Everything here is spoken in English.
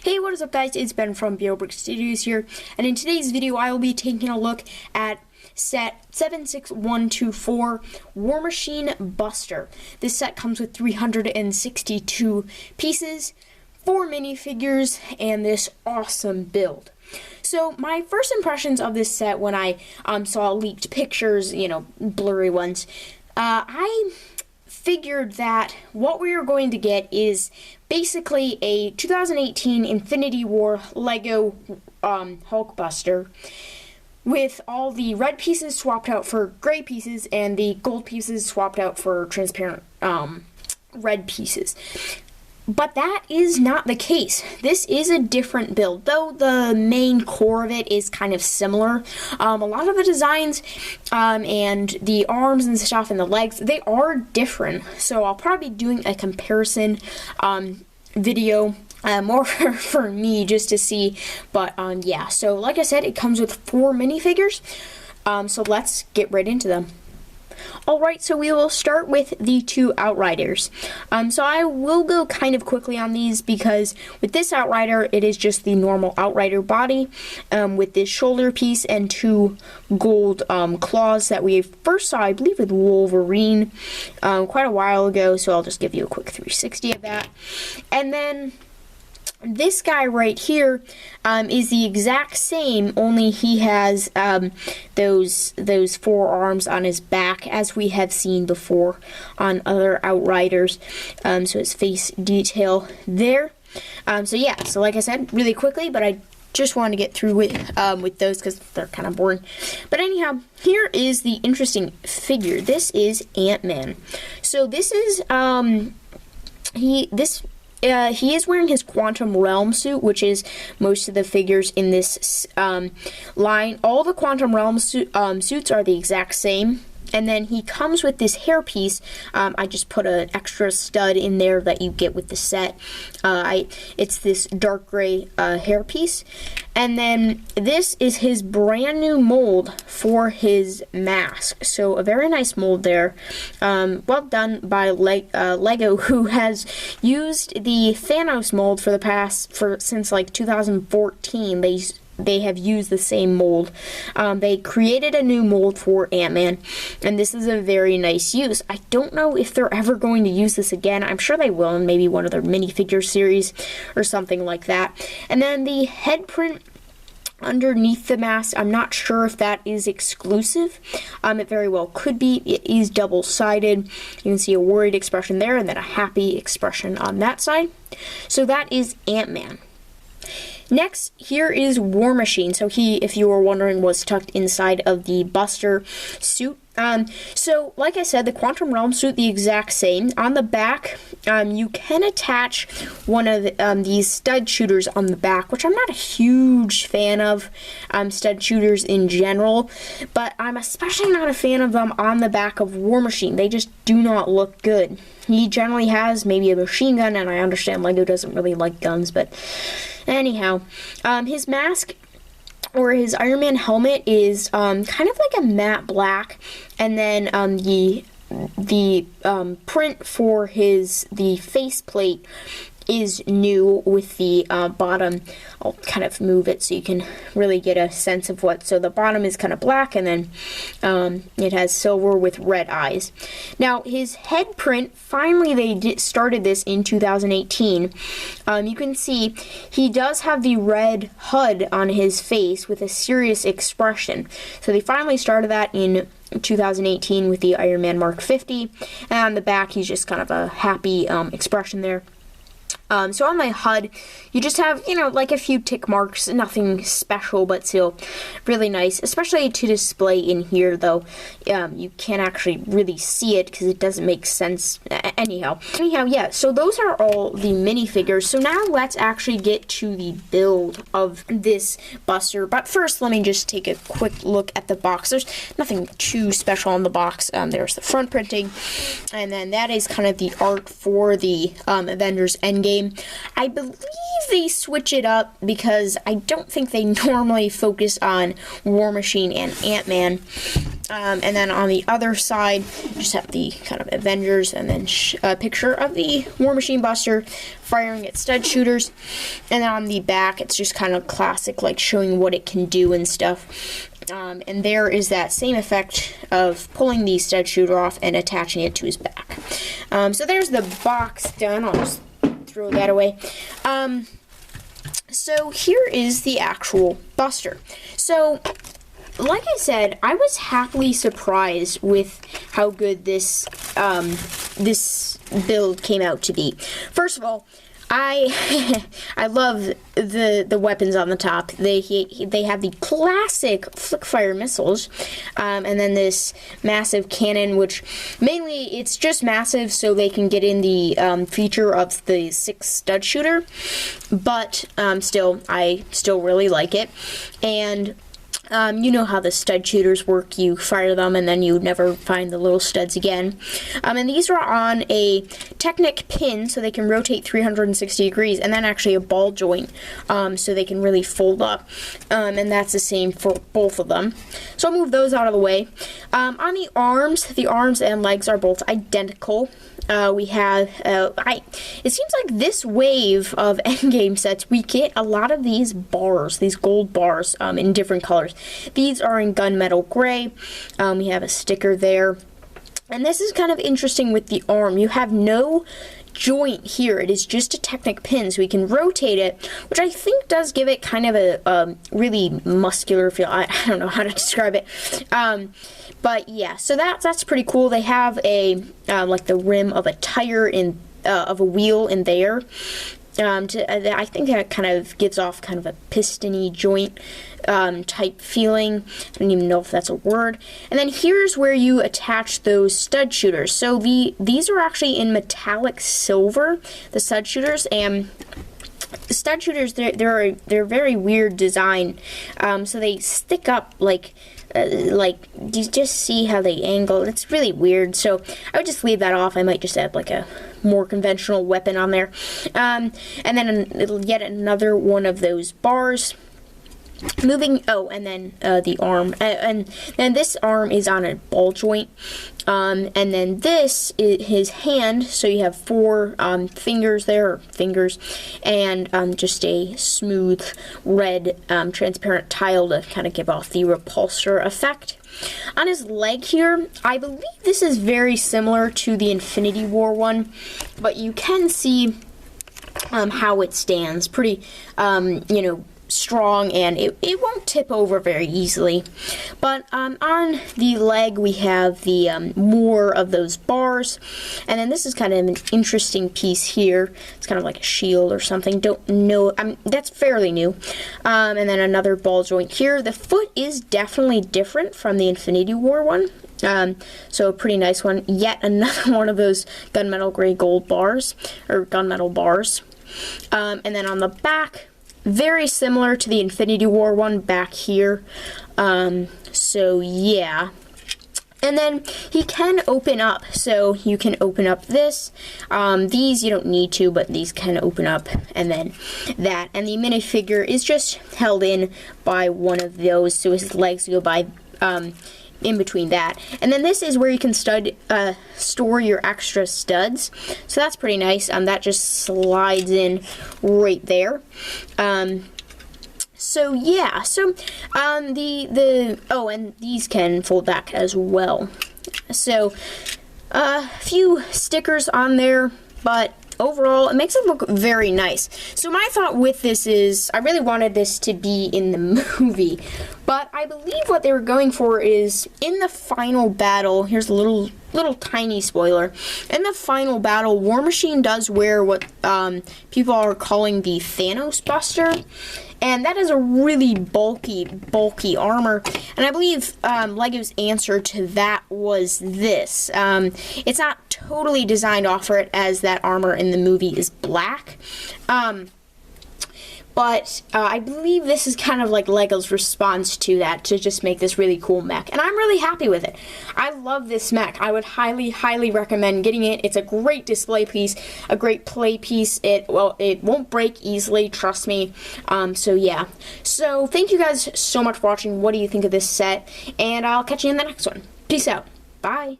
Hey, what is up guys, it's Ben from BioBrick Studios here, and in today's video I will be taking a look at set 76124 War Machine Buster. This set comes with 362 pieces, 4 minifigures, and this awesome build. So my first impressions of this set when I saw leaked pictures, blurry ones, I figured that what we are going to get is basically a 2018 Infinity War Lego Hulkbuster with all the red pieces swapped out for gray pieces and the gold pieces swapped out for transparent red pieces. But that is not the case. This is a different build, though the main core of it is kind of similar. A lot of the designs and the arms and stuff and the legs, they are different. So I'll probably be doing a comparison video more for me just to see. But yeah, so like I said, it comes with 4 minifigures. So let's get right into them. Alright, so we will start with the 2 Outriders. So I will go kind of quickly on these because with this Outrider, it is just the normal Outrider body with this shoulder piece and 2 gold claws that we first saw, I believe, with Wolverine quite a while ago. So I'll just give you a quick 360 of that. And then this guy right here is the exact same, only he has those 4 arms on his back, as we have seen before on other Outriders. So his face detail there. So yeah, so like I said, really quickly, but I just wanted to get through with those because they're kind of boring. But anyhow, here is the interesting figure. This is Ant-Man. So this is he is wearing his Quantum Realm suit, which is most of the figures in this line. All the Quantum Realm suits are the exact same. And then he comes with this hairpiece. I just put an extra stud in there that you get with the set. It's this dark gray hairpiece. And then this is his brand new mold for his mask. So a very nice mold there. Well done by Lego, who has used the Thanos mold since like 2014. They have used the same mold. They created a new mold for Ant-Man, and this is a very nice use. I don't know if they're ever going to use this again. I'm sure they will in maybe one of their minifigure series or something like that. And then the head print underneath the mask, I'm not sure if that is exclusive. It very well could be. It is double-sided. You can see a worried expression there and then a happy expression on that side. So that is Ant-Man. Next, here is War Machine. So he, if you were wondering, was tucked inside of the Buster suit. So, like I said, the Quantum Realm suit, the exact same. On the back, you can attach one of these stud shooters on the back, which I'm not a huge fan of stud shooters in general, but I'm especially not a fan of them on the back of War Machine. They just do not look good. He generally has maybe a machine gun, and I understand Lego doesn't really like guns, but anyhow, his mask or his Iron Man helmet is kind of like a matte black, and then the print for the faceplate is new with the bottom. I'll kind of move it so you can really get a sense of what. So the bottom is kind of black, and then it has silver with red eyes. Now his head print, finally they started this in 2018. You can see he does have the red HUD on his face with a serious expression. So they finally started that in 2018 with the Iron Man Mark 50, and on the back he's just kind of a happy expression there. So on the HUD, you just have, like a few tick marks, nothing special, but still really nice, especially to display in here, though. You can't actually really see it because it doesn't make sense. Anyhow, yeah, so those are all the minifigures. So now let's actually get to the build of this Buster. But first, let me just take a quick look at the box. There's nothing too special on the box. There's the front printing, and then that is kind of the art for the Avengers Endgame. I believe they switch it up because I don't think they normally focus on War Machine and Ant-Man. And then on the other side, just have the kind of Avengers, and then a picture of the War Machine Buster firing its stud shooters. And then on the back, it's just kind of classic, like showing what it can do and stuff. And there is that same effect of pulling the stud shooter off and attaching it to his back. So there's the box done. I'll just throw that away. So here is the actual Buster. So, like I said, I was happily surprised with how good this this build came out to be. First of all, I love the weapons on the top. They have the classic flick fire missiles, and then this massive cannon, which mainly it's just massive so they can get in the feature of the 6 stud shooter, but still I still really like it. And you know how the stud shooters work. You fire them and then you never find the little studs again. And these are on a Technic pin, so they can rotate 360 degrees, and then actually a ball joint, so they can really fold up. And that's the same for both of them. So I'll move those out of the way. On the arms and legs are both identical. We have, it seems like this wave of endgame sets, we get a lot of these bars, these gold bars, in different colors. These are in gunmetal gray. We have a sticker there. And this is kind of interesting with the arm. You have no joint here. It is just a Technic pin, so we can rotate it, which I think does give it kind of a really muscular feel. I don't know how to describe it. But yeah, so that's pretty cool. They have a like the rim of a tire of a wheel in there. I think that kind of gives off kind of a piston-y joint type feeling. I don't even know if that's a word. And then here's where you attach those stud shooters. So these are actually in metallic silver, the stud shooters, and stud shooters, they're very weird design. So they stick up like you just see how they angle. It's really weird, so I would just leave that off. I might just add like a more conventional weapon on there. And then yet another one of those bars. And then the arm, and then this arm is on a ball joint, and then this is his hand, so you have 4 fingers, and just a smooth red transparent tile to kind of give off the repulsor effect. On his leg here, I believe this is very similar to the Infinity War one, but you can see how it stands pretty, strong, and it won't tip over very easily. But on the leg we have the more of those bars, and then this is kind of an interesting piece here. It's kind of like a shield or something, don't know, that's fairly new. And then another ball joint here. The foot is definitely different from the Infinity War one, so a pretty nice one. Yet another one of those gunmetal gray gold bars, or gunmetal bars. And then on the back, very similar to the Infinity War one back here. So yeah. And then he can open up, so you can open up this. These you don't need to, but these can open up, and then that. And the minifigure is just held in by one of those, so his legs go by in between that. And then this is where you can store your extra studs, so that's pretty nice. That just slides in right there. So yeah, so and these can fold back as well. So a few stickers on there, but overall it makes it look very nice. So my thought with this is I really wanted this to be in the movie, but I believe what they were going for is in the final battle. Here's a little tiny spoiler. In the final battle, War Machine does wear what people are calling the Thanos Buster, and that is a really bulky armor. And I believe LEGO's answer to that was this. It's not totally designed off for it, as that armor in the movie is black. but I believe this is kind of like LEGO's response to that, to just make this really cool mech, and I'm really happy with it. I love this mech. I would highly recommend getting it. It's a great display piece, a great play piece. It won't break easily, trust me. So yeah. So thank you guys so much for watching. What do you think of this set? And I'll catch you in the next one. Peace out. Bye.